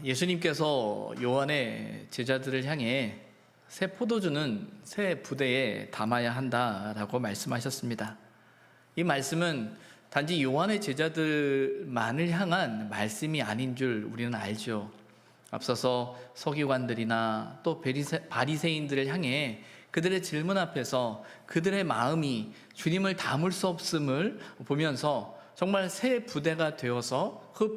예수님께서 요한의 제자들을 향해 새 포도주는 새 부대에 담아야 한다라고 말씀하셨습니다. 이 말씀은 단지 요한의 제자들만을 향한 말씀이 아닌 줄 우리는 알죠. 앞서서 서기관들이나 또 바리새인들을 향해 그들의 질문 앞에서 그들의 마음이 주님을 담을 수 없음을 보면서 정말 새 부대가 되어서 그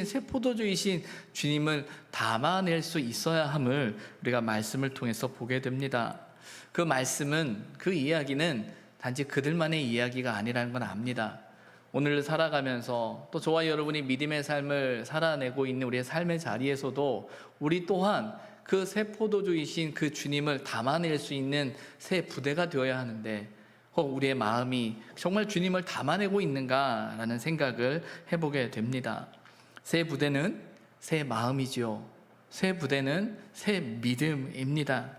새 포도주이신 주님을 담아낼 수 있어야 함을 우리가 말씀을 통해서 보게 됩니다. 그 말씀은, 그 이야기는 단지 그들만의 이야기가 아니라는 건 압니다. 오늘 살아가면서 또 저와 여러분이 믿음의 삶을 살아내고 있는 우리의 삶의 자리에서도 우리 또한 그 새 포도주이신 그 주님을 담아낼 수 있는 새 부대가 되어야 하는데, 우리의 마음이 정말 주님을 담아내고 있는가라는 생각을 해보게 됩니다. 새 부대는 새 마음이지요. 새 부대는 새 믿음입니다.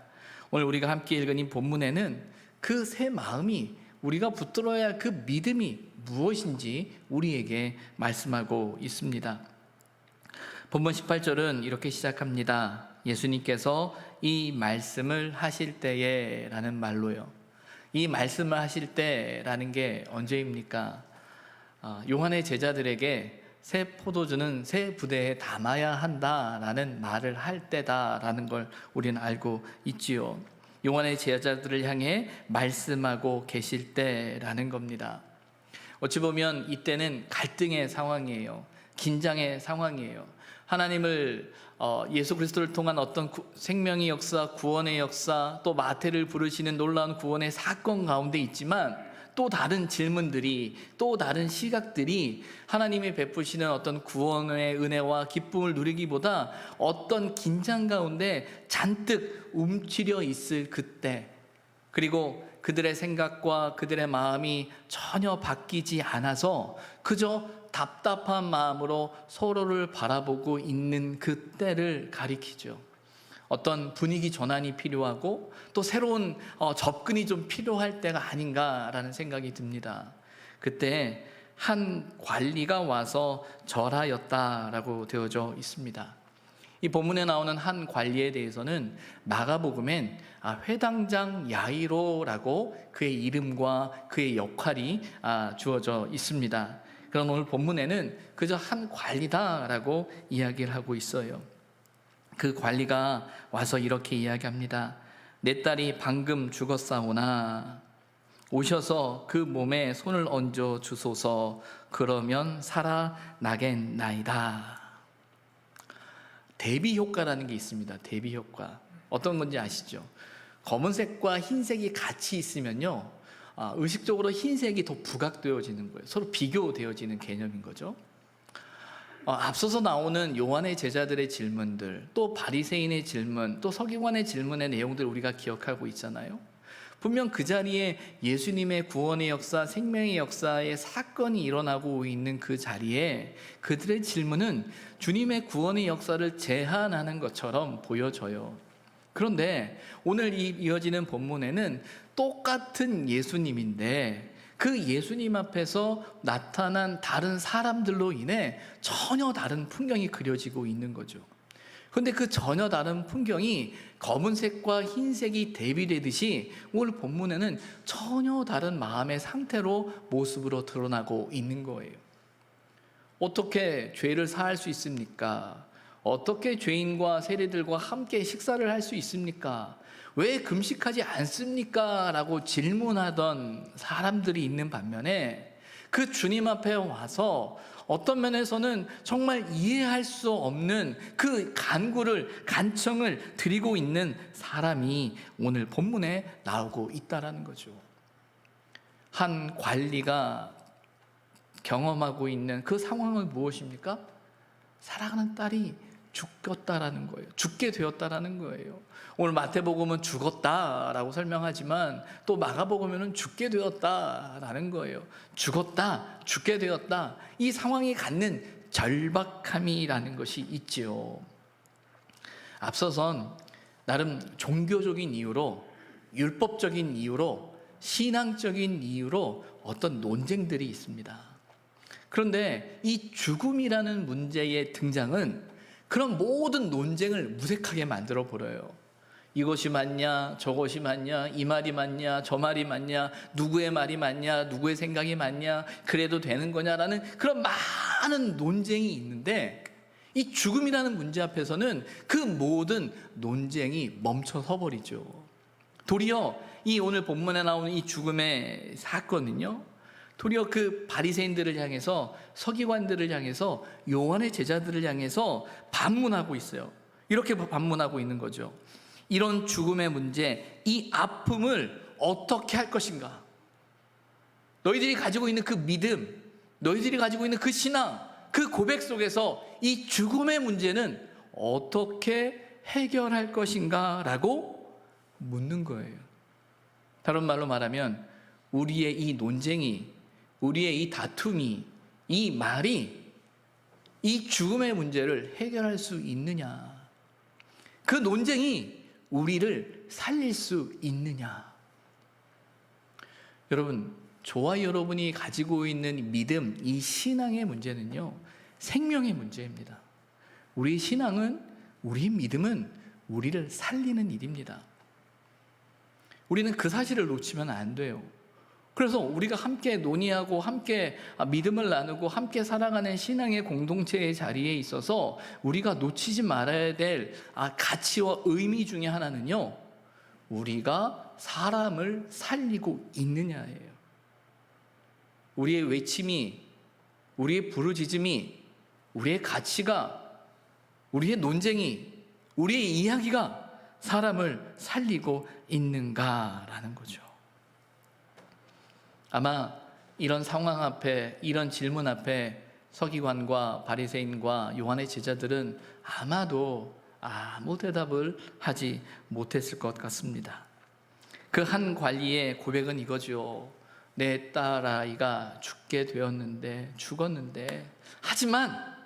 오늘 우리가 함께 읽은 이 본문에는 그 새 마음이, 우리가 붙들어야 할 그 믿음이 무엇인지 우리에게 말씀하고 있습니다. 본문 18절은 이렇게 시작합니다. 예수님께서 이 말씀을 하실 때에 라는 말로요. 이 말씀을 하실 때라는 게 언제입니까? 요한의 제자들에게 새 포도주는 새 부대에 담아야 한다라는 말을 할 때다라는 걸 우리는 알고 있지요. 요한의 제자들을 향해 말씀하고 계실 때라는 겁니다. 어찌 보면 이때는 갈등의 상황이에요. 긴장의 상황이에요. 하나님을 예수 그리스도를 통한 어떤 생명의 역사, 구원의 역사, 또 마태를 부르시는 놀라운 구원의 사건 가운데 있지만 또 다른 질문들이, 또 다른 시각들이 하나님이 베푸시는 어떤 구원의 은혜와 기쁨을 누리기보다 어떤 긴장 가운데 잔뜩 움츠려 있을 그때, 그리고 그들의 생각과 그들의 마음이 전혀 바뀌지 않아서 그저 답답한 마음으로 서로를 바라보고 있는 그때를 가리키죠. 어떤 분위기 전환이 필요하고 또 새로운 접근이 좀 필요할 때가 아닌가라는 생각이 듭니다. 그때 한 관리가 와서 절하였다라고 되어져 있습니다. 이 본문에 나오는 한 관리에 대해서는 마가복음엔 회당장 야이로라고 그의 이름과 그의 역할이 주어져 있습니다. 그런 오늘 본문에는 그저 한 관리다라고 이야기를 하고 있어요. 그 관리가 와서 이렇게 이야기합니다. 내 딸이 방금 죽었사오나 오셔서 그 몸에 손을 얹어 주소서. 그러면 살아나겠나이다. 대비 효과라는 게 있습니다. 대비 효과. 어떤 건지 아시죠? 검은색과 흰색이 같이 있으면요, 의식적으로 흰색이 더 부각되어지는 거예요. 서로 비교되어지는 개념인 거죠. 앞서서 나오는 요한의 제자들의 질문들, 또 바리새인의 질문, 또 서기관의 질문의 내용들을 우리가 기억하고 있잖아요. 분명 그 자리에 예수님의 구원의 역사, 생명의 역사의 사건이 일어나고 있는 그 자리에 그들의 질문은 주님의 구원의 역사를 제한하는 것처럼 보여져요. 그런데 오늘 이어지는 본문에는 똑같은 예수님인데 그 예수님 앞에서 나타난 다른 사람들로 인해 전혀 다른 풍경이 그려지고 있는 거죠. 그런데 그 전혀 다른 풍경이 검은색과 흰색이 대비되듯이 오늘 본문에는 전혀 다른 마음의 상태로, 모습으로 드러나고 있는 거예요. 어떻게 죄를 사할 수 있습니까? 어떻게 죄인과 세리들과 함께 식사를 할 수 있습니까? 왜 금식하지 않습니까? 라고 질문하던 사람들이 있는 반면에 그 주님 앞에 와서 어떤 면에서는 정말 이해할 수 없는 그 간청을 드리고 있는 사람이 오늘 본문에 나오고 있다라는 거죠. 한 관리가 경험하고 있는 그 상황은 무엇입니까? 사랑하는 딸이 죽었다라는 거예요. 죽게 되었다라는 거예요. 오늘 마태복음은 죽었다라고 설명하지만 또 마가복음에는 죽게 되었다라는 거예요. 죽었다, 죽게 되었다. 이 상황이 갖는 절박함이라는 것이 있지요. 앞서선 나름 종교적인 이유로, 율법적인 이유로, 신앙적인 이유로 어떤 논쟁들이 있습니다. 그런데 이 죽음이라는 문제의 등장은 그런 모든 논쟁을 무색하게 만들어 버려요. 이것이 맞냐, 저것이 맞냐, 이 말이 맞냐, 저 말이 맞냐, 누구의 말이 맞냐, 누구의 생각이 맞냐, 그래도 되는 거냐라는 그런 많은 논쟁이 있는데, 이 죽음이라는 문제 앞에서는 그 모든 논쟁이 멈춰서 버리죠. 도리어 이 오늘 본문에 나오는 이 죽음의 사건은요, 도리어 그 바리새인들을 향해서, 서기관들을 향해서, 요한의 제자들을 향해서 반문하고 있어요. 이렇게 반문하고 있는 거죠. 이런 죽음의 문제, 이 아픔을 어떻게 할 것인가? 너희들이 가지고 있는 그 믿음, 너희들이 가지고 있는 그 신앙, 그 고백 속에서 이 죽음의 문제는 어떻게 해결할 것인가? 라고 묻는 거예요. 다른 말로 말하면 우리의 이 논쟁이, 우리의 이 다툼이, 이 말이 이 죽음의 문제를 해결할 수 있느냐? 그 논쟁이 우리를 살릴 수 있느냐? 여러분, 저와 여러분이 가지고 있는 믿음, 이 신앙의 문제는요, 생명의 문제입니다. 우리 신앙은, 우리 믿음은 우리를 살리는 일입니다. 우리는 그 사실을 놓치면 안 돼요. 그래서 우리가 함께 논의하고 함께 믿음을 나누고 함께 살아가는 신앙의 공동체의 자리에 있어서 우리가 놓치지 말아야 될 가치와 의미 중에 하나는요, 우리가 사람을 살리고 있느냐예요. 우리의 외침이, 우리의 부르짖음이, 우리의 가치가, 우리의 논쟁이, 우리의 이야기가 사람을 살리고 있는가라는 거죠. 아마 이런 상황 앞에, 이런 질문 앞에 서기관과 바리새인과 요한의 제자들은 아마도 아무 대답을 하지 못했을 것 같습니다. 그 한 관리의 고백은 이거죠. 내 딸아이가 죽었는데 하지만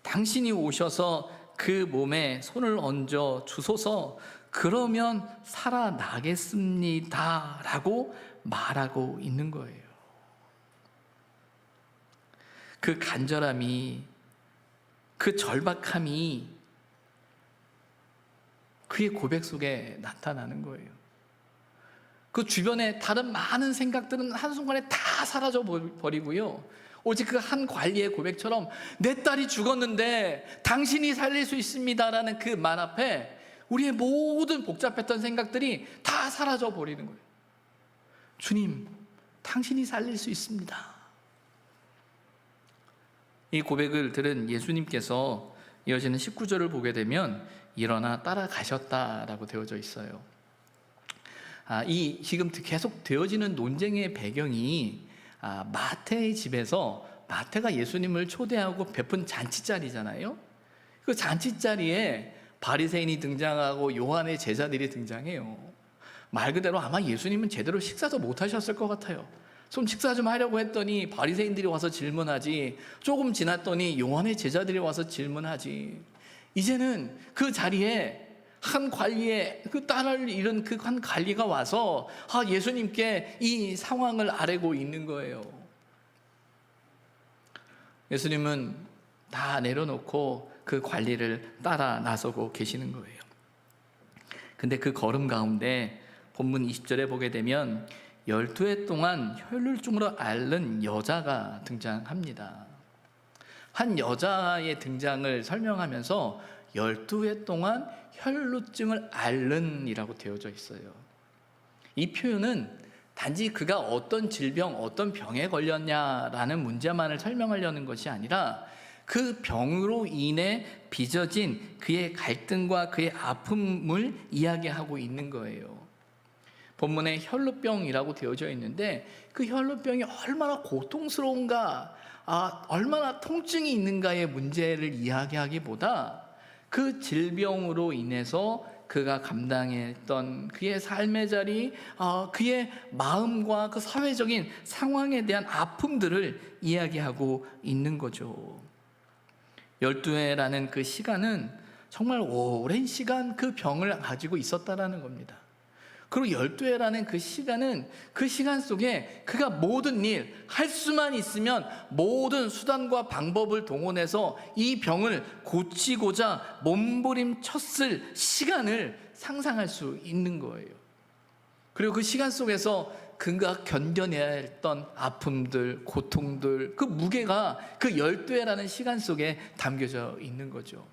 당신이 오셔서 그 몸에 손을 얹어 주소서, 그러면 살아나겠습니다 라고 말하고 있는 거예요. 그 간절함이, 그 절박함이 그의 고백 속에 나타나는 거예요. 그 주변에 다른 많은 생각들은 한순간에 다 사라져 버리고요, 오직 그 한 관리의 고백처럼 내 딸이 죽었는데 당신이 살릴 수 있습니다라는 그 말 앞에 우리의 모든 복잡했던 생각들이 다 사라져 버리는 거예요. 주님, 당신이 살릴 수 있습니다. 이 고백을 들은 예수님께서 이어지는 19절을 보게 되면 일어나 따라가셨다라고 되어져 있어요. 이 지금 계속 되어지는 논쟁의 배경이 마태의 집에서, 마태가 예수님을 초대하고 베푼 잔치자리잖아요. 그 잔치자리에 바리새인이 등장하고 요한의 제자들이 등장해요. 말 그대로 아마 예수님은 제대로 식사도 못 하셨을 것 같아요. 좀 식사 좀 하려고 했더니 바리새인들이 와서 질문하지, 조금 지났더니 요한의 제자들이 와서 질문하지. 이제는 그 자리에 한 관리의 그 딸을 잃은 그 한 관리가 와서 예수님께 이 상황을 아뢰고 있는 거예요. 예수님은 다 내려놓고 그 관리를 따라 나서고 계시는 거예요. 근데 그 걸음 가운데 본문 20절에 보게 되면 12해 동안 혈루증으로 앓는 여자가 등장합니다. 한 여자의 등장을 설명하면서 12해 동안 혈루증을 앓는이라고 되어져 있어요. 이 표현은 단지 그가 어떤 질병, 어떤 병에 걸렸냐라는 문제만을 설명하려는 것이 아니라 그 병으로 인해 빚어진 그의 갈등과 그의 아픔을 이야기하고 있는 거예요. 본문에 혈루병이라고 되어져 있는데 그 혈루병이 얼마나 고통스러운가, 얼마나 통증이 있는가의 문제를 이야기하기보다 그 질병으로 인해서 그가 감당했던 그의 삶의 자리, 그의 마음과 그 사회적인 상황에 대한 아픔들을 이야기하고 있는 거죠. 12해라는 그 시간은 정말 오랜 시간 그 병을 가지고 있었다라는 겁니다. 그리고 열두해라는 그 시간은 그 시간 속에 그가 모든 일, 할 수만 있으면 모든 수단과 방법을 동원해서 이 병을 고치고자 몸부림쳤을 시간을 상상할 수 있는 거예요. 그리고 그 시간 속에서 그가 견뎌내야 했던 아픔들, 고통들, 그 무게가 그 열두해라는 시간 속에 담겨져 있는 거죠.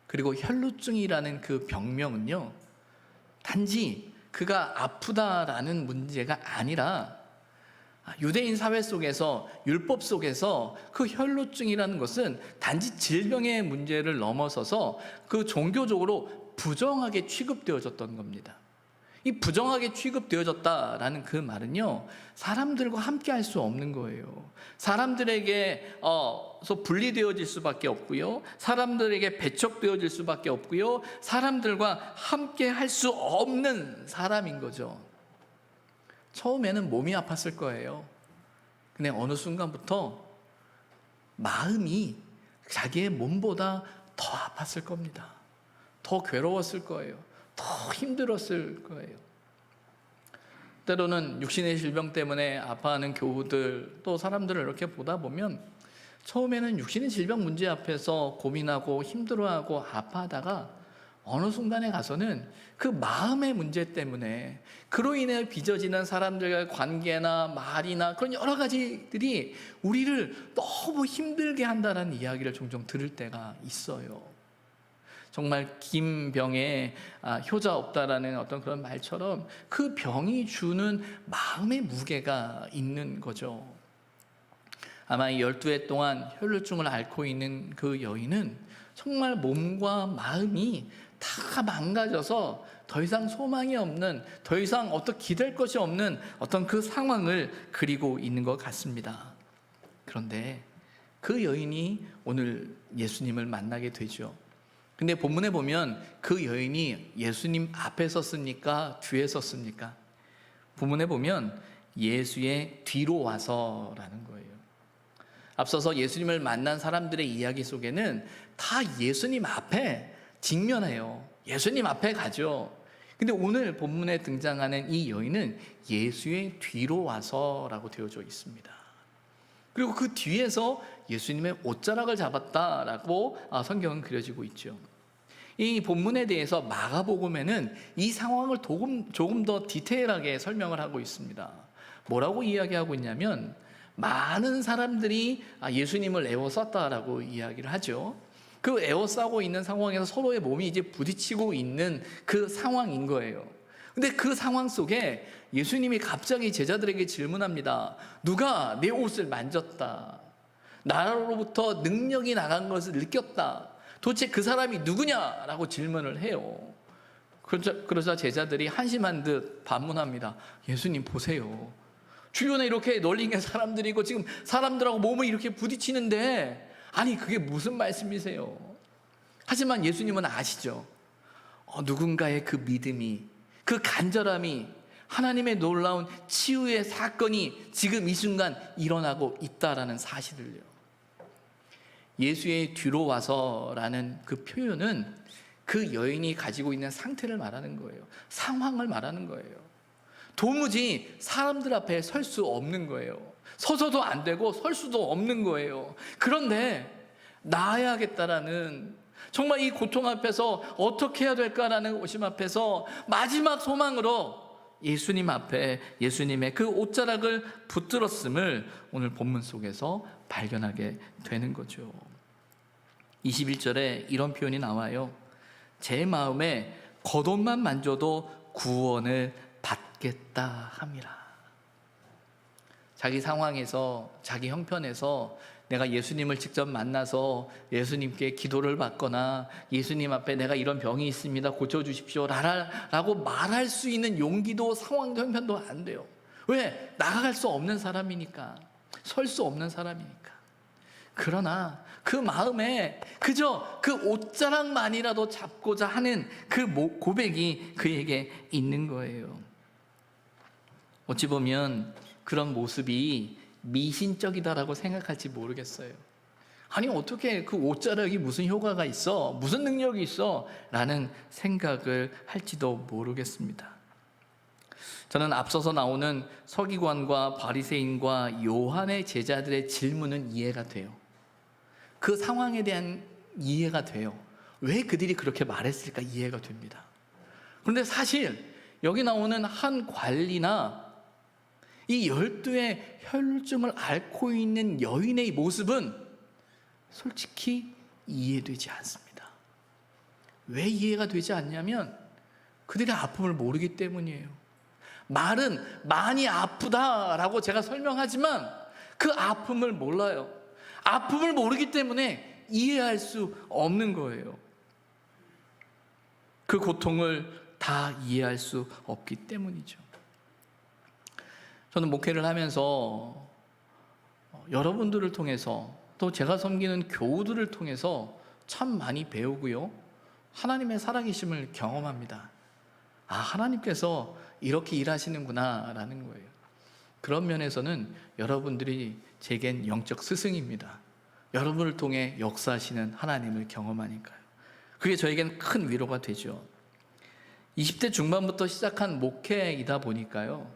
그리고 혈루증이라는 그 병명은요, 단지 그가 아프다라는 문제가 아니라 유대인 사회 속에서, 율법 속에서 그 혈루증이라는 것은 단지 질병의 문제를 넘어서서 그 종교적으로 부정하게 취급되어졌던 겁니다. 이 부정하게 취급되어졌다라는 그 말은요, 사람들과 함께 할 수 없는 거예요. 사람들에게 분리되어질 수밖에 없고요, 사람들에게 배척되어질 수밖에 없고요, 사람들과 함께 할 수 없는 사람인 거죠. 처음에는 몸이 아팠을 거예요. 근데 어느 순간부터 마음이 자기의 몸보다 더 아팠을 겁니다. 더 괴로웠을 거예요. 더 힘들었을 거예요. 때로는 육신의 질병 때문에 아파하는 교우들, 또 사람들을 이렇게 보다 보면 처음에는 육신의 질병 문제 앞에서 고민하고 힘들어하고 아파하다가 어느 순간에 가서는 그 마음의 문제 때문에 그로 인해 빚어지는 사람들과의 관계나 말이나 그런 여러 가지들이 우리를 너무 힘들게 한다는 이야기를 종종 들을 때가 있어요. 정말 긴 병에 효자 없다라는 어떤 그런 말처럼 그 병이 주는 마음의 무게가 있는 거죠. 아마 이 12해 동안 혈루증을 앓고 있는 그 여인은 정말 몸과 마음이 다 망가져서 더 이상 소망이 없는, 더 이상 어떻게 기댈 것이 없는 어떤 그 상황을 그리고 있는 것 같습니다. 그런데 그 여인이 오늘 예수님을 만나게 되죠. 근데 본문에 보면 그 여인이 예수님 앞에 섰습니까? 뒤에 섰습니까? 본문에 보면 예수의 뒤로 와서라는 거예요. 앞서서 예수님을 만난 사람들의 이야기 속에는 다 예수님 앞에 직면해요. 예수님 앞에 가죠. 근데 오늘 본문에 등장하는 이 여인은 예수의 뒤로 와서라고 되어져 있습니다. 그리고 그 뒤에서 예수님의 옷자락을 잡았다라고 성경은 그려지고 있죠. 이 본문에 대해서 마가복음에는 이 상황을 조금 더 디테일하게 설명을 하고 있습니다. 뭐라고 이야기하고 있냐면 많은 사람들이 예수님을 에워쌌다라고 이야기를 하죠. 그 에워싸고 있는 상황에서 서로의 몸이 이제 부딪히고 있는 그 상황인 거예요. 근데 그 상황 속에 예수님이 갑자기 제자들에게 질문합니다. 누가 내 옷을 만졌다? 나로부터 능력이 나간 것을 느꼈다. 도대체 그 사람이 누구냐라고 질문을 해요. 그러자 제자들이 한심한 듯 반문합니다. 예수님 보세요. 주변에 이렇게 널린 게 사람들이고 지금 사람들하고 몸을 이렇게 부딪히는데 아니 그게 무슨 말씀이세요? 하지만 예수님은 아시죠. 누군가의 그 믿음이, 그 간절함이, 하나님의 놀라운 치유의 사건이 지금 이 순간 일어나고 있다라는 사실을요. 예수의 뒤로 와서라는 그 표현은 그 여인이 가지고 있는 상태를 말하는 거예요. 상황을 말하는 거예요. 도무지 사람들 앞에 설 수 없는 거예요. 서서도 안 되고 설 수도 없는 거예요. 그런데 나아야겠다라는, 정말 이 고통 앞에서 어떻게 해야 될까라는 오심 앞에서 마지막 소망으로 예수님 앞에 예수님의 그 옷자락을 붙들었음을 오늘 본문 속에서 발견하게 되는 거죠. 21절에 이런 표현이 나와요. 제 마음에 겉옷만 만져도 구원을 받겠다 함이라. 자기 상황에서, 자기 형편에서 내가 예수님을 직접 만나서 예수님께 기도를 받거나 예수님 앞에 내가 이런 병이 있습니다, 고쳐주십시오 라고 말할 수 있는 용기도 상황도 형편도 안 돼요. 왜? 나아갈 수 없는 사람이니까, 설 수 없는 사람이니까. 그러나 그 마음에 그저 그 옷자락만이라도 잡고자 하는 그 고백이 그에게 있는 거예요. 어찌 보면 그런 모습이 미신적이다라고 생각할지 모르겠어요. 아니 어떻게 그 옷자락이 무슨 효과가 있어? 무슨 능력이 있어? 라는 생각을 할지도 모르겠습니다. 저는 앞서서 나오는 서기관과 바리새인과 요한의 제자들의 질문은 이해가 돼요. 그 상황에 대한 이해가 돼요. 왜 그들이 그렇게 말했을까 이해가 됩니다. 그런데 사실 여기 나오는 한 관리나 이 12의 혈루증을 앓고 있는 여인의 모습은 솔직히 이해되지 않습니다. 왜 이해가 되지 않냐면 그들의 아픔을 모르기 때문이에요. 말은 많이 아프다라고 제가 설명하지만 그 아픔을 몰라요. 아픔을 모르기 때문에 이해할 수 없는 거예요. 그 고통을 다 이해할 수 없기 때문이죠. 저는 목회를 하면서 여러분들을 통해서 또 제가 섬기는 교우들을 통해서 참 많이 배우고요. 하나님의 살아계심을 경험합니다. 아, 하나님께서 이렇게 일하시는구나 라는 거예요. 그런 면에서는 여러분들이 제겐 영적 스승입니다. 여러분을 통해 역사하시는 하나님을 경험하니까요. 그게 저에겐 큰 위로가 되죠. 20대 중반부터 시작한 목회이다 보니까요.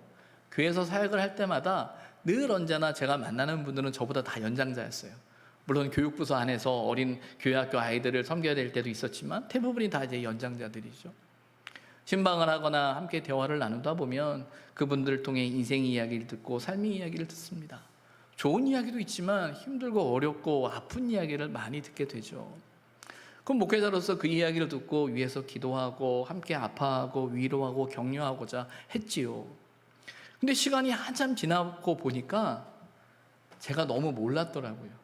교회에서 사역을 할 때마다 늘 언제나 제가 만나는 분들은 저보다 다 연장자였어요. 물론 교육부서 안에서 어린 교회학교 아이들을 섬겨야 될 때도 있었지만 대부분이 다 이제 연장자들이죠. 신방을 하거나 함께 대화를 나누다 보면 그분들을 통해 인생 이야기를 듣고 삶의 이야기를 듣습니다. 좋은 이야기도 있지만 힘들고 어렵고 아픈 이야기를 많이 듣게 되죠. 그럼 목회자로서 그 이야기를 듣고 위에서 기도하고 함께 아파하고 위로하고 격려하고자 했지요. 근데 시간이 한참 지나고 보니까 제가 너무 몰랐더라고요.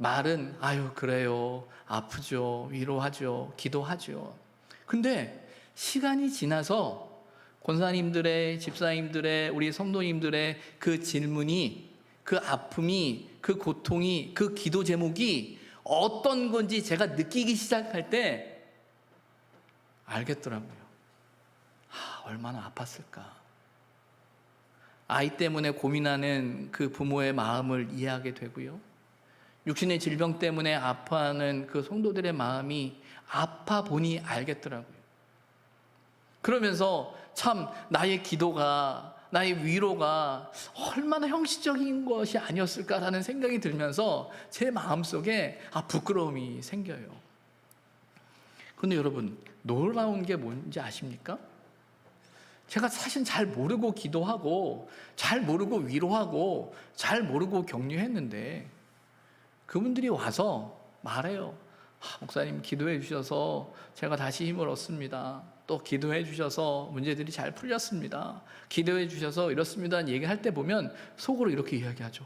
말은 아유 그래요, 아프죠, 위로하죠, 기도하죠. 근데 시간이 지나서 권사님들의, 집사님들의, 우리 성도님들의 그 질문이, 그 아픔이, 그 고통이, 그 기도 제목이 어떤 건지 제가 느끼기 시작할 때 알겠더라고요. 얼마나 아팠을까. 아이 때문에 고민하는 그 부모의 마음을 이해하게 되고요. 육신의 질병 때문에 아파하는 그 성도들의 마음이 아파 보니 알겠더라고요. 그러면서 참 나의 기도가, 나의 위로가 얼마나 형식적인 것이 아니었을까라는 생각이 들면서 제 마음속에 부끄러움이 생겨요. 그런데 여러분, 놀라운 게 뭔지 아십니까? 제가 사실 잘 모르고 기도하고 잘 모르고 위로하고 잘 모르고 격려했는데 그분들이 와서 말해요. 목사님 기도해 주셔서 제가 다시 힘을 얻습니다. 또 기도해 주셔서 문제들이 잘 풀렸습니다. 기도해 주셔서 이렇습니다 얘기할 때 보면 속으로 이렇게 이야기하죠.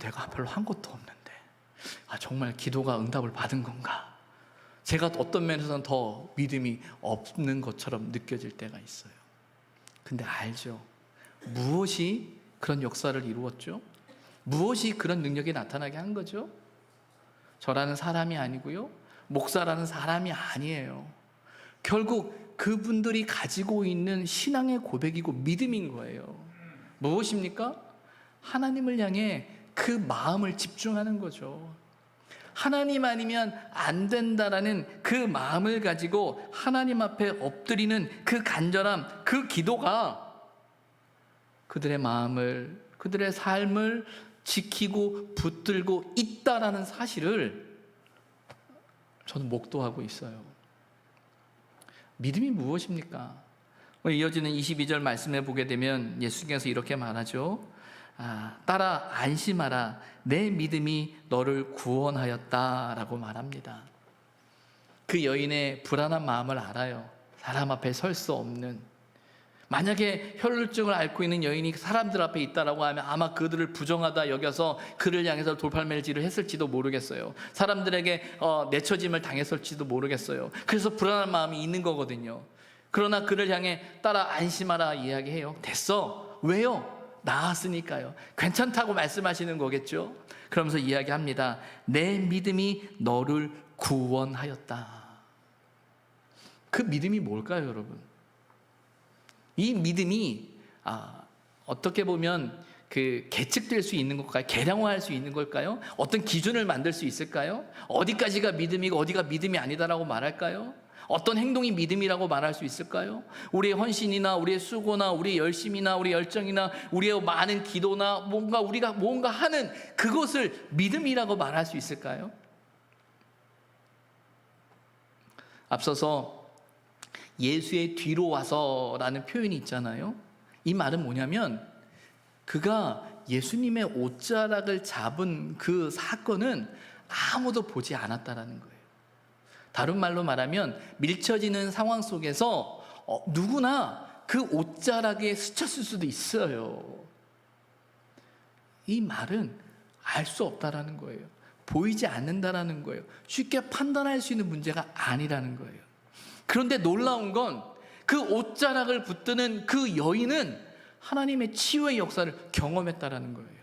내가 별로 한 것도 없는데 정말 기도가 응답을 받은 건가? 제가 어떤 면에서는 더 믿음이 없는 것처럼 느껴질 때가 있어요. 근데 알죠. 무엇이 그런 역사를 이루었죠? 무엇이 그런 능력이 나타나게 한 거죠? 저라는 사람이 아니고요. 목사라는 사람이 아니에요. 결국 그분들이 가지고 있는 신앙의 고백이고 믿음인 거예요. 무엇입니까? 하나님을 향해 그 마음을 집중하는 거죠. 하나님 아니면 안 된다라는 그 마음을 가지고 하나님 앞에 엎드리는 그 간절함, 그 기도가 그들의 마음을, 그들의 삶을 지키고 붙들고 있다라는 사실을 저는 목도하고 있어요. 믿음이 무엇입니까? 이어지는 22절 말씀에 보게 되면 예수께서 이렇게 말하죠. 따라 안심하라, 내 믿음이 너를 구원하였다 라고 말합니다. 그 여인의 불안한 마음을 알아요. 사람 앞에 설 수 없는, 만약에 혈루증을 앓고 있는 여인이 사람들 앞에 있다라고 하면 아마 그들을 부정하다 여겨서 그를 향해서 돌팔매질을 했을지도 모르겠어요. 사람들에게 내쳐짐을 당했을지도 모르겠어요. 그래서 불안한 마음이 있는 거거든요. 그러나 그를 향해 따라 안심하라 이야기해요. 됐어. 왜요? 나았으니까요. 괜찮다고 말씀하시는 거겠죠. 그러면서 이야기합니다. 내 믿음이 너를 구원하였다. 그 믿음이 뭘까요, 여러분? 이 믿음이 어떻게 보면 계측될 수 있는 걸까요? 계량화할 수 있는 걸까요? 어떤 기준을 만들 수 있을까요? 어디까지가 믿음이고 어디가 믿음이 아니다라고 말할까요? 어떤 행동이 믿음이라고 말할 수 있을까요? 우리의 헌신이나 우리의 수고나 우리의 열심이나 우리의 열정이나 우리의 많은 기도나 우리가 뭔가 하는 그것을 믿음이라고 말할 수 있을까요? 앞서서 예수의 뒤로 와서라는 표현이 있잖아요. 이 말은 뭐냐면 그가 예수님의 옷자락을 잡은 그 사건은 아무도 보지 않았다라는 거예요. 다른 말로 말하면 밀쳐지는 상황 속에서 누구나 그 옷자락에 스쳤을 수도 있어요. 이 말은 알 수 없다라는 거예요. 보이지 않는다라는 거예요. 쉽게 판단할 수 있는 문제가 아니라는 거예요. 그런데 놀라운 건 그 옷자락을 붙드는 그 여인은 하나님의 치유의 역사를 경험했다라는 거예요.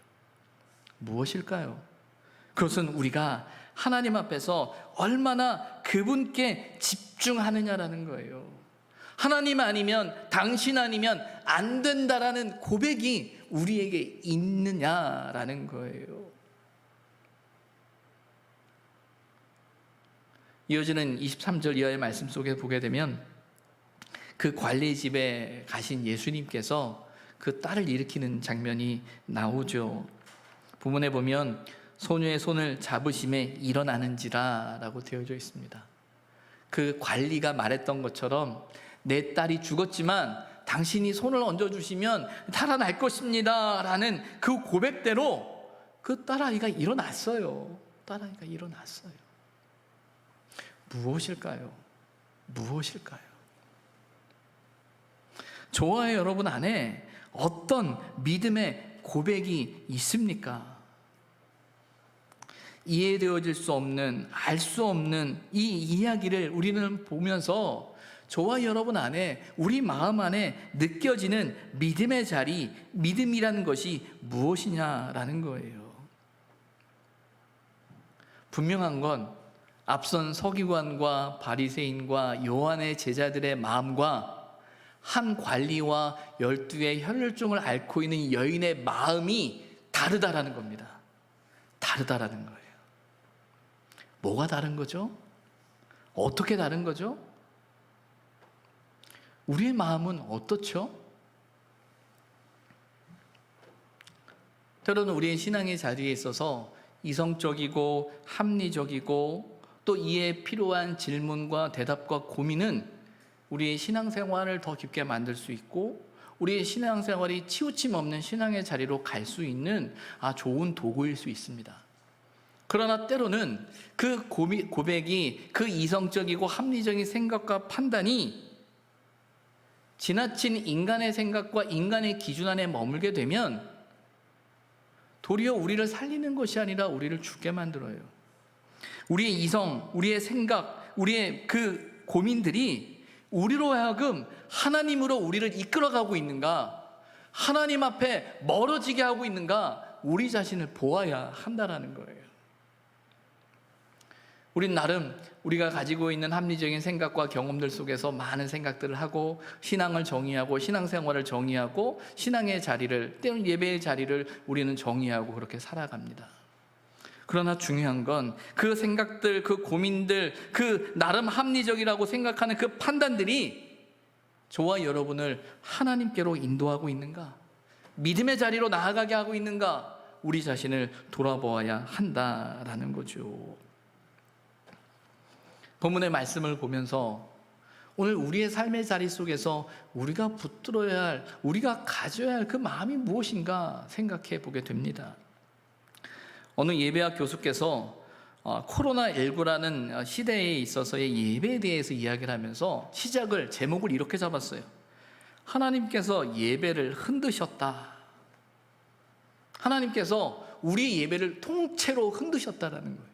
무엇일까요? 그것은 우리가 하나님 앞에서 얼마나 그분께 집중하느냐라는 거예요. 하나님 아니면, 당신 아니면 안 된다라는 고백이 우리에게 있느냐라는 거예요. 이어지는 23절 이하의 말씀 속에 보게 되면 그 관리 집에 가신 예수님께서 그 딸을 일으키는 장면이 나오죠. 본문에 보면 소녀의 손을 잡으심에 일어나는지라 라고 되어져 있습니다. 그 관리가 말했던 것처럼 내 딸이 죽었지만 당신이 손을 얹어주시면 살아날 것입니다 라는 그 고백대로 그 딸아이가 일어났어요. 딸아이가 일어났어요. 무엇일까요? 무엇일까요? 저와 여러분 안에 어떤 믿음의 고백이 있습니까? 이해되어질 수 없는, 알 수 없는 이 이야기를 우리는 보면서 저와 여러분 안에, 우리 마음 안에 느껴지는 믿음의 자리, 믿음이라는 것이 무엇이냐라는 거예요. 분명한 건 앞선 서기관과 바리새인과 요한의 제자들의 마음과 한 관리와 12의 혈혈증을 앓고 있는 여인의 마음이 다르다라는 겁니다. 다르다라는 거예요. 뭐가 다른 거죠? 어떻게 다른 거죠? 우리의 마음은 어떻죠? 때로는 우리의 신앙의 자리에 있어서 이성적이고 합리적이고 또 이에 필요한 질문과 대답과 고민은 우리의 신앙생활을 더 깊게 만들 수 있고 우리의 신앙생활이 치우침 없는 신앙의 자리로 갈 수 있는 좋은 도구일 수 있습니다. 그러나 때로는 그 고백이 그 이성적이고 합리적인 생각과 판단이 지나친 인간의 생각과 인간의 기준 안에 머물게 되면 도리어 우리를 살리는 것이 아니라 우리를 죽게 만들어요. 우리의 이성, 우리의 생각, 우리의 그 고민들이 우리로 하여금 하나님으로 우리를 이끌어가고 있는가, 하나님 앞에 멀어지게 하고 있는가, 우리 자신을 보아야 한다라는 거예요. 우린 나름 우리가 가지고 있는 합리적인 생각과 경험들 속에서 많은 생각들을 하고 신앙을 정의하고 신앙생활을 정의하고 신앙의 자리를, 때로는 예배의 자리를 우리는 정의하고 그렇게 살아갑니다. 그러나 중요한 건 그 생각들, 그 고민들, 그 나름 합리적이라고 생각하는 그 판단들이 저와 여러분을 하나님께로 인도하고 있는가? 믿음의 자리로 나아가게 하고 있는가? 우리 자신을 돌아보아야 한다라는 거죠. 본문의 말씀을 보면서 오늘 우리의 삶의 자리 속에서 우리가 붙들어야 할, 우리가 가져야 할 그 마음이 무엇인가 생각해 보게 됩니다. 어느 예배학 교수께서 코로나19라는 시대에 있어서의 예배에 대해서 이야기를 하면서 제목을 이렇게 잡았어요. 하나님께서 예배를 흔드셨다. 하나님께서 우리 예배를 통째로 흔드셨다라는 거예요.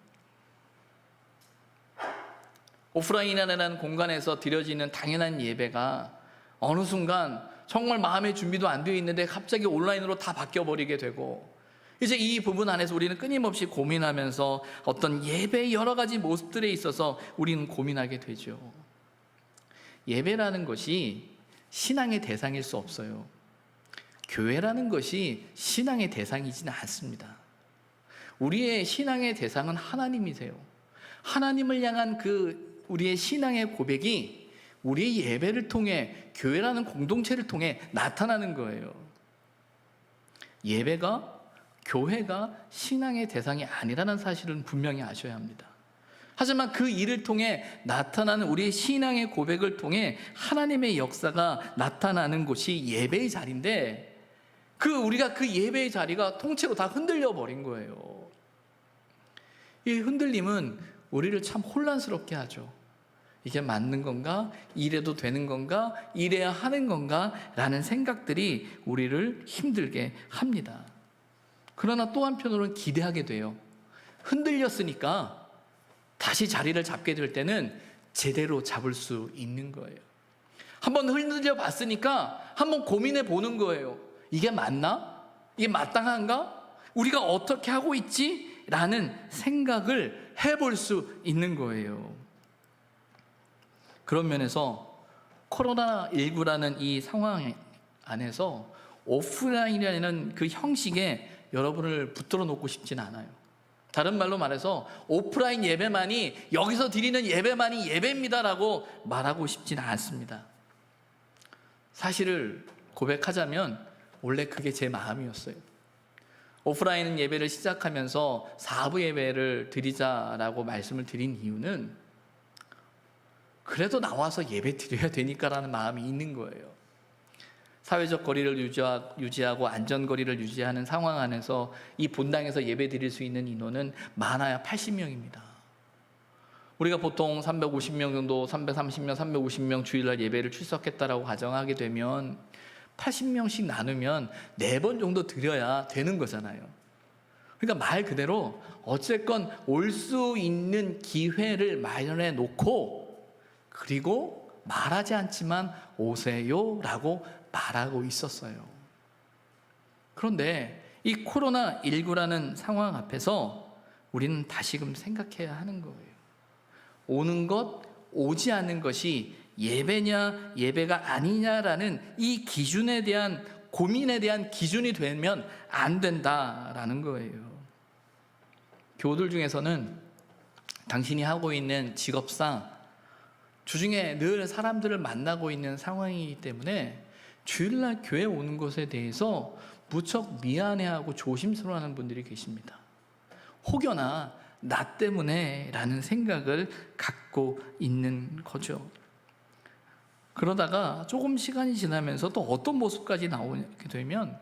오프라인이라는 공간에서 드려지는 당연한 예배가 어느 순간 정말 마음의 준비도 안 되어 있는데 갑자기 온라인으로 다 바뀌어버리게 되고, 이제 이 부분 안에서 우리는 끊임없이 고민하면서 어떤 예배의 여러 가지 모습들에 있어서 우리는 고민하게 되죠. 예배라는 것이 신앙의 대상일 수 없어요. 교회라는 것이 신앙의 대상이지는 않습니다. 우리의 신앙의 대상은 하나님이세요. 하나님을 향한 그 우리의 신앙의 고백이 우리의 예배를 통해, 교회라는 공동체를 통해 나타나는 거예요. 예배가, 교회가 신앙의 대상이 아니라는 사실은 분명히 아셔야 합니다. 하지만 그 일을 통해 나타나는 우리의 신앙의 고백을 통해 하나님의 역사가 나타나는 곳이 예배의 자리인데, 우리가 그 예배의 자리가 통째로 다 흔들려 버린 거예요. 이 흔들림은 우리를 참 혼란스럽게 하죠. 이게 맞는 건가? 이래도 되는 건가? 이래야 하는 건가? 라는 생각들이 우리를 힘들게 합니다. 그러나 또 한편으로는 기대하게 돼요. 흔들렸으니까 다시 자리를 잡게 될 때는 제대로 잡을 수 있는 거예요. 한번 흔들려 봤으니까 한번 고민해 보는 거예요. 이게 맞나? 이게 마땅한가? 우리가 어떻게 하고 있지? 라는 생각을 해볼 수 있는 거예요. 그런 면에서 코로나19라는 이 상황 안에서 오프라인이라는 그 형식에 여러분을 붙들어 놓고 싶지는 않아요. 다른 말로 말해서 오프라인 예배만이, 여기서 드리는 예배만이 예배입니다라고 말하고 싶지는 않습니다. 사실을 고백하자면 원래 그게 제 마음이었어요. 오프라인 예배를 시작하면서 4부 예배를 드리자라고 말씀을 드린 이유는 그래도 나와서 예배 드려야 되니까라는 마음이 있는 거예요. 사회적 거리를 유지하고 안전거리를 유지하는 상황 안에서 이 본당에서 예배 드릴 수 있는 인원은 많아야 80명입니다. 우리가 보통 350명 정도, 330명, 350명 주일날 예배를 출석했다라고 가정하게 되면 80명씩 나누면 4번 정도 드려야 되는 거잖아요. 그러니까 말 그대로 어쨌건 올 수 있는 기회를 마련해 놓고, 그리고 말하지 않지만 오세요 라고 말하고 있었어요. 그런데 이 코로나19라는 상황 앞에서 우리는 다시금 생각해야 하는 거예요. 오는 것, 오지 않는 것이 예배냐 예배가 아니냐라는 이 기준에 대한, 고민에 대한 기준이 되면 안 된다라는 거예요. 교우들 중에서는 당신이 하고 있는 직업상 주중에 늘 사람들을 만나고 있는 상황이기 때문에 주일날 교회 오는 것에 대해서 무척 미안해하고 조심스러워하는 분들이 계십니다. 혹여나 나 때문에 라는 생각을 갖고 있는 거죠. 그러다가 조금 시간이 지나면서 또 어떤 모습까지 나오게 되면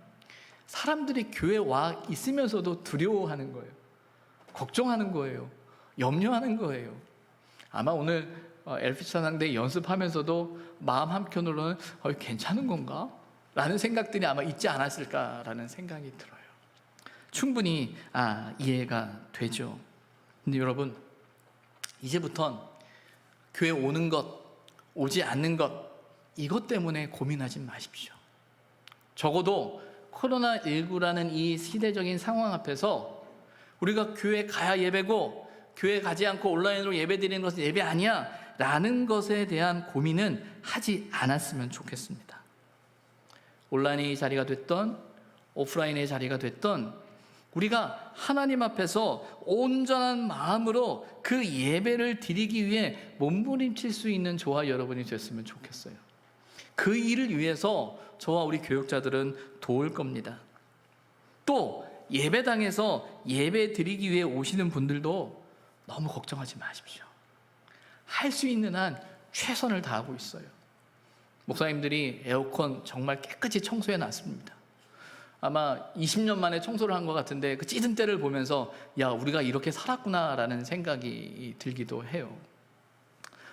사람들이 교회에 와 있으면서도 두려워하는 거예요. 걱정하는 거예요. 염려하는 거예요. 아마 오늘 LP 찬양대 연습하면서도 마음 한켠으로는 괜찮은 건가? 라는 생각들이 아마 있지 않았을까라는 생각이 들어요. 충분히 이해가 되죠. 근데 여러분, 이제부턴 교회 오는 것, 오지 않는 것, 이것 때문에 고민하지 마십시오. 적어도 코로나19라는 이 시대적인 상황 앞에서 우리가 교회 가야 예배고 교회 가지 않고 온라인으로 예배 드리는 것은 예배 아니야 라는 것에 대한 고민은 하지 않았으면 좋겠습니다. 온라인의 자리가 됐던 오프라인의 자리가 됐던 우리가 하나님 앞에서 온전한 마음으로 그 예배를 드리기 위해 몸부림칠 수 있는 저와 여러분이 됐으면 좋겠어요. 그 일을 위해서 저와 우리 교육자들은 도울 겁니다. 또 예배당에서 예배 드리기 위해 오시는 분들도 너무 걱정하지 마십시오. 할 수 있는 한 최선을 다하고 있어요. 목사님들이 에어컨 정말 깨끗이 청소해 놨습니다. 아마 20년 만에 청소를 한 것 같은데 그 찌든 때를 보면서 우리가 이렇게 살았구나라는 생각이 들기도 해요.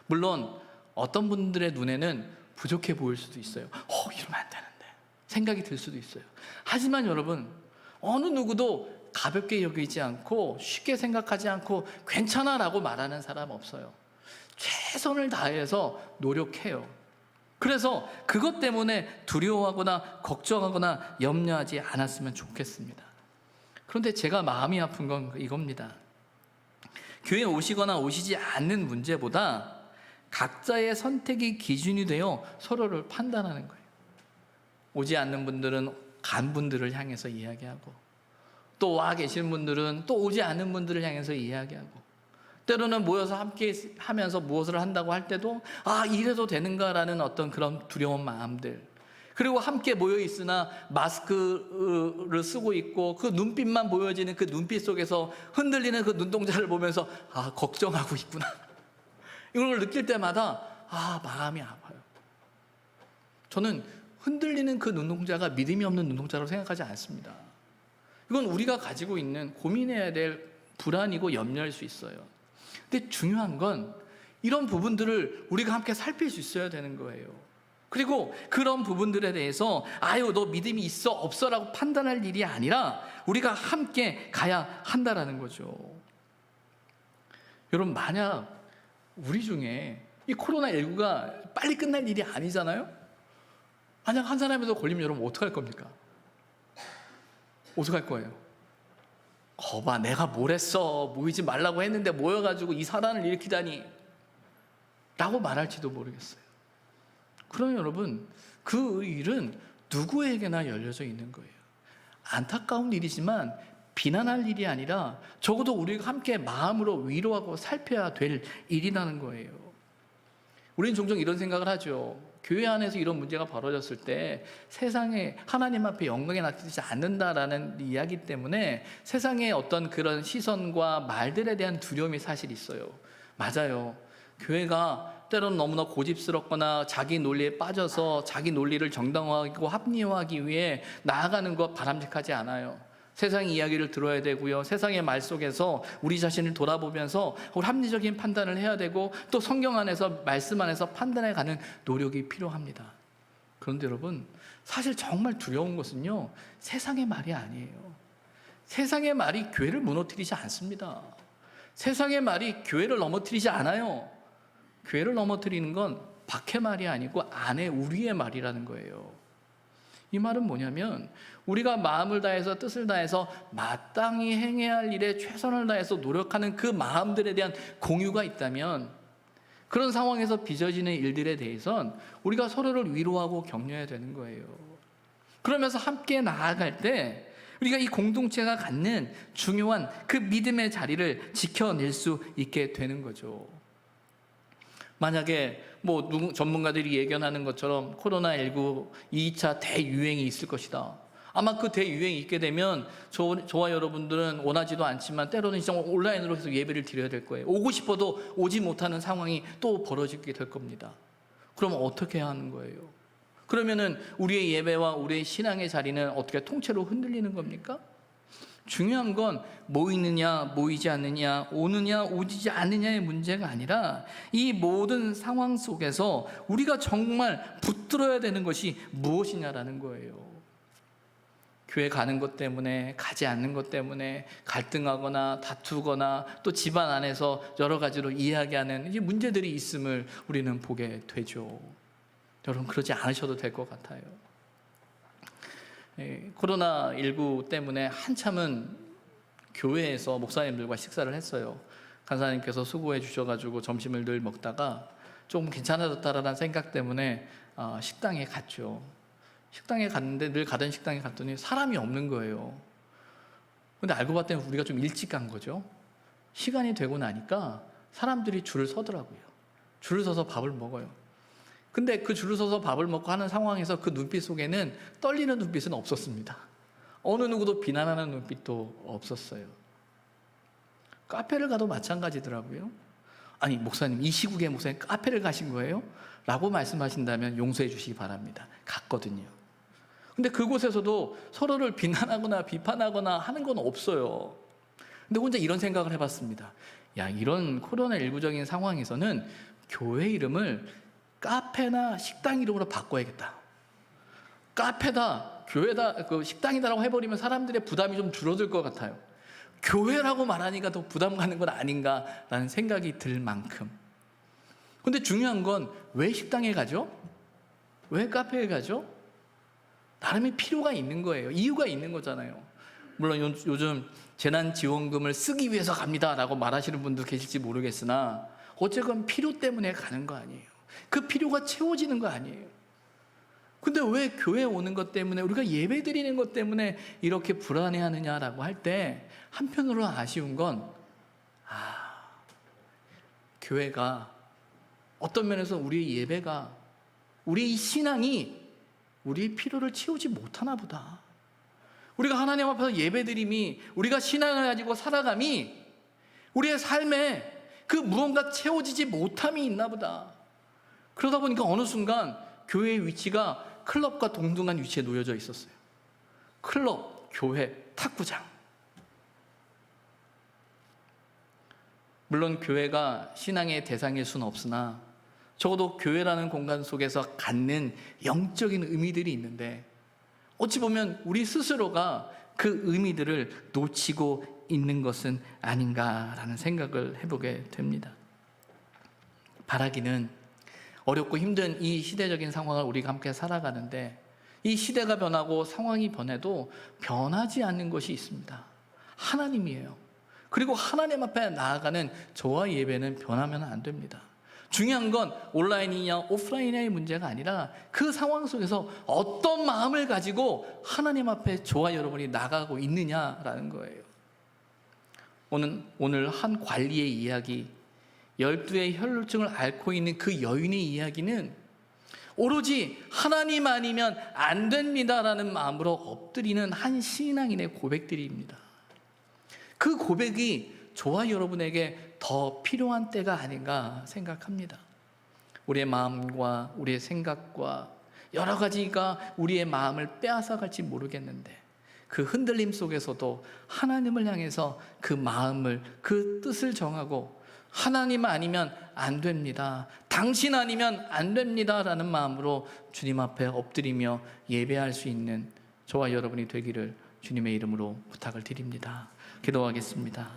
물론 어떤 분들의 눈에는 부족해 보일 수도 있어요. 이러면 안 되는데 생각이 들 수도 있어요. 하지만 여러분, 어느 누구도 가볍게 여기지 않고 쉽게 생각하지 않고 괜찮아라고 말하는 사람 없어요. 최선을 다해서 노력해요. 그래서 그것 때문에 두려워하거나 걱정하거나 염려하지 않았으면 좋겠습니다. 그런데 제가 마음이 아픈 건 이겁니다. 교회에 오시거나 오시지 않는 문제보다 각자의 선택이 기준이 되어 서로를 판단하는 거예요. 오지 않는 분들은 간 분들을 향해서 이야기하고, 또 와 계신 분들은 또 오지 않은 분들을 향해서 이야기하고, 때로는 모여서 함께 하면서 무엇을 한다고 할 때도 이래도 되는가라는 어떤 그런 두려운 마음들, 그리고 함께 모여 있으나 마스크를 쓰고 있고 그 눈빛만 보여지는 그 눈빛 속에서 흔들리는 그 눈동자를 보면서 걱정하고 있구나, 이런 걸 느낄 때마다 마음이 아파요. 저는 흔들리는 그 눈동자가 믿음이 없는 눈동자라고 생각하지 않습니다. 이건 우리가 가지고 있는 고민해야 될 불안이고 염려일 수 있어요. 근데 중요한 건 이런 부분들을 우리가 함께 살필 수 있어야 되는 거예요. 그리고 그런 부분들에 대해서 너 믿음이 있어 없어 라고 판단할 일이 아니라 우리가 함께 가야 한다라는 거죠. 여러분, 만약 우리 중에 이 코로나19가 빨리 끝날 일이 아니잖아요. 만약 한 사람에서 걸리면 여러분 어떡할 겁니까? 어떡할 거예요? 거봐, 내가 뭘 했어, 모이지 말라고 했는데 모여가지고 이 사단을 일으키다니 라고 말할지도 모르겠어요. 그럼 여러분, 그 일은 누구에게나 열려져 있는 거예요. 안타까운 일이지만 비난할 일이 아니라 적어도 우리가 함께 마음으로 위로하고 살펴야 될 일이라는 거예요. 우리는 종종 이런 생각을 하죠. 교회 안에서 이런 문제가 벌어졌을 때 세상에 하나님 앞에 영광이 나타나지 않는다라는 이야기 때문에 세상의 어떤 그런 시선과 말들에 대한 두려움이 사실 있어요. 맞아요. 교회가 때로는 너무나 고집스럽거나 자기 논리에 빠져서 자기 논리를 정당화하고 합리화하기 위해 나아가는 것 바람직하지 않아요. 세상의 이야기를 들어야 되고요, 세상의 말 속에서 우리 자신을 돌아보면서 합리적인 판단을 해야 되고, 또 성경 안에서 말씀 안에서 판단해가는 노력이 필요합니다. 그런데 여러분, 사실 정말 두려운 것은요, 세상의 말이 아니에요. 세상의 말이 교회를 무너뜨리지 않습니다. 세상의 말이 교회를 넘어뜨리지 않아요. 교회를 넘어뜨리는 건 밖의 말이 아니고 안에 우리의 말이라는 거예요. 이 말은 뭐냐면, 우리가 마음을 다해서 뜻을 다해서 마땅히 행해야 할 일에 최선을 다해서 노력하는 그 마음들에 대한 공유가 있다면, 그런 상황에서 빚어지는 일들에 대해선 우리가 서로를 위로하고 격려해야 되는 거예요. 그러면서 함께 나아갈 때 우리가 이 공동체가 갖는 중요한 그 믿음의 자리를 지켜낼 수 있게 되는 거죠. 만약에 전문가들이 예견하는 것처럼 코로나19 2차 대유행이 있을 것이다. 아마 그 대유행이 있게 되면 저와 여러분들은 원하지도 않지만 때로는 진짜 온라인으로 해서 예배를 드려야 될 거예요. 오고 싶어도 오지 못하는 상황이 또 벌어지게 될 겁니다. 그러면 어떻게 해야 하는 거예요? 그러면은 우리의 예배와 우리의 신앙의 자리는 어떻게 통째로 흔들리는 겁니까? 중요한 건 모이느냐 모이지 않느냐, 오느냐 오지 않느냐의 문제가 아니라 이 모든 상황 속에서 우리가 정말 붙들어야 되는 것이 무엇이냐라는 거예요. 교회 가는 것 때문에, 가지 않는 것 때문에 갈등하거나 다투거나 또 집안 안에서 여러 가지로 이야기하는 이 문제들이 있음을 우리는 보게 되죠. 여러분, 그러지 않으셔도 될 것 같아요. 코로나19 때문에 한참은 교회에서 목사님들과 식사를 했어요. 간사님께서 수고해 주셔가지고 점심을 늘 먹다가 조금 괜찮아졌다라는 생각 때문에 식당에 갔죠. 식당에 갔는데, 늘 가던 식당에 갔더니 사람이 없는 거예요. 근데 알고 봤더니 우리가 좀 일찍 간 거죠. 시간이 되고 나니까 사람들이 줄을 서더라고요. 줄을 서서 밥을 먹어요. 근데 그 줄을 서서 밥을 먹고 하는 상황에서 그 눈빛 속에는 떨리는 눈빛은 없었습니다. 어느 누구도 비난하는 눈빛도 없었어요. 카페를 가도 마찬가지더라고요. 아니, 목사님, 이 시국에 목사님 카페를 가신 거예요? 라고 말씀하신다면 용서해 주시기 바랍니다. 갔거든요. 근데 그곳에서도 서로를 비난하거나 비판하거나 하는 건 없어요. 근데 혼자 이런 생각을 해봤습니다. 이런 코로나19적인 상황에서는 교회 이름을 카페나 식당 이름으로 바꿔야겠다. 카페다, 교회다, 식당이다라고 해버리면 사람들의 부담이 좀 줄어들 것 같아요. 교회라고 말하니까 더 부담 가는 건 아닌가라는 생각이 들 만큼. 근데 중요한 건 왜 식당에 가죠? 왜 카페에 가죠? 나름의 필요가 있는 거예요. 이유가 있는 거잖아요. 물론 요즘 재난지원금을 쓰기 위해서 갑니다라고 말하시는 분도 계실지 모르겠으나 어쨌건 필요 때문에 가는 거 아니에요. 그 필요가 채워지는 거 아니에요. 근데 왜 교회 오는 것 때문에, 우리가 예배 드리는 것 때문에 이렇게 불안해하느냐라고 할 때 한편으로 아쉬운 건, 교회가 어떤 면에서 우리의 예배가, 우리의 신앙이 우리의 필요를 채우지 못하나 보다. 우리가 하나님 앞에서 예배드림이, 우리가 신앙을 가지고 살아감이 우리의 삶에 그 무언가 채워지지 못함이 있나 보다. 그러다 보니까 어느 순간 교회의 위치가 클럽과 동등한 위치에 놓여져 있었어요. 클럽, 교회, 탁구장. 물론 교회가 신앙의 대상일 수는 없으나 적어도 교회라는 공간 속에서 갖는 영적인 의미들이 있는데, 어찌 보면 우리 스스로가 그 의미들을 놓치고 있는 것은 아닌가라는 생각을 해보게 됩니다. 바라기는 어렵고 힘든 이 시대적인 상황을 우리가 함께 살아가는데, 이 시대가 변하고 상황이 변해도 변하지 않는 것이 있습니다. 하나님이에요. 그리고 하나님 앞에 나아가는 저와 예배는 변하면 안 됩니다. 중요한 건 온라인이냐 오프라인이냐의 문제가 아니라 그 상황 속에서 어떤 마음을 가지고 하나님 앞에 저와 여러분이 나가고 있느냐라는 거예요. 오늘 한 관리의 이야기, 12의 혈루증을 앓고 있는 그 여인의 이야기는 오로지 하나님 아니면 안 됩니다라는 마음으로 엎드리는 한 신앙인의 고백들입니다. 그 고백이 저와 여러분에게 더 필요한 때가 아닌가 생각합니다. 우리의 마음과 우리의 생각과 여러 가지가 우리의 마음을 빼앗아갈지 모르겠는데, 그 흔들림 속에서도 하나님을 향해서 그 마음을, 그 뜻을 정하고 하나님 아니면 안 됩니다, 당신 아니면 안 됩니다 라는 마음으로 주님 앞에 엎드리며 예배할 수 있는 저와 여러분이 되기를 주님의 이름으로 부탁을 드립니다. 기도하겠습니다.